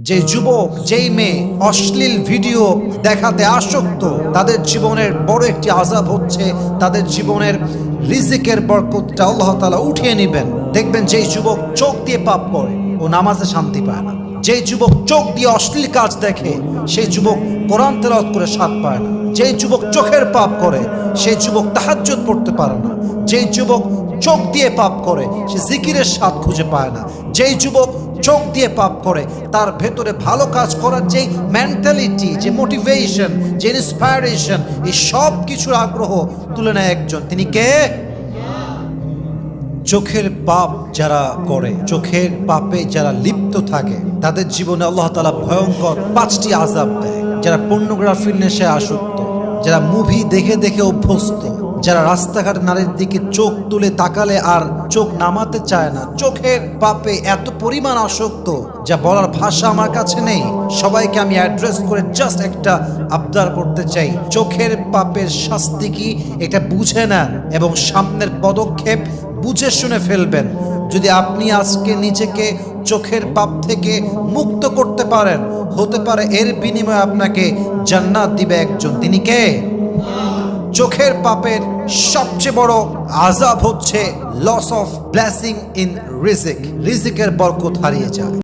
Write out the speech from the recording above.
যে যুবক যেই মেয়ে অশ্লীল ভিডিও দেখাতে আসক্ত, তাদের জীবনের বড় একটি আযাব হচ্ছে তাদের জীবনের রিজিকের বরকতটা আল্লাহ তাআলা উঠিয়ে নেবেন। দেখবেন যেই যুবক চোখ দিয়ে পাপ করে ও নামাজে শান্তি পায় না। যেই যুবক চোখ দিয়ে অশ্লীল কাজ দেখে সেই যুবক কোরআন তেলাওয়াত করে স্বাদ পায় না। যেই যুবক চোখের পাপ করে সেই যুবক তাহাজ্জুদ পড়তে পারে না। যেই যুবক চোখ দিয়ে পাপ করে সে জিকিরের স্বাদ খুঁজে পায় না। যেই যুবক চোখ দিয়ে পাপ করে তার ভেতরে ভালো কাজ করার যে মেন্টালিটি, যে মোটিভেশন, যে ইন্সপায়ারেশন, এই সব কিছুর আগ্রহ তুলে নেয় একজন, তিনি কে? চোখের পাপ যারা করে, চোখের পাপে যারা লিপ্ত থাকে, তাদের জীবনে আল্লাহ তাআলা ভয়ঙ্কর 5টি আযাব দেয়। যারা পর্নোগ্রাফির নেশায় আসক্ত, যারা মুভি দেখে দেখে অভ্যস্ত, যারা রাস্তাঘাট নারীর দিকে চোখ তুলে তাকালে আর চোখ নামাতে চায় না, চোখের পাপে এত পরিমাণ আসক্ত যা বলার ভাষা আমার কাছে নেই। সবাইকে আমি অ্যাড্রেস করে জাস্ট একটা আবদার করতে চাই, চোখের পাপের শাস্তি কি এটা বুঝে নেন এবং সামনের পদক্ষেপ বুঝে শুনে ফেলবেন। যদি আপনি আজকে নিজেকে চোখের পাপ থেকে মুক্ত করতে পারেন, হতে পারে এর বিনিময়ে আপনাকে জান্নাত দিবে একজন, তিনি কে? চোখের পাপের সবচেয়ে বড় আযাব হচ্ছে লস অফ ব্লেসিং ইন রিজিক, রিজিকের বরকত হারিয়ে যায়।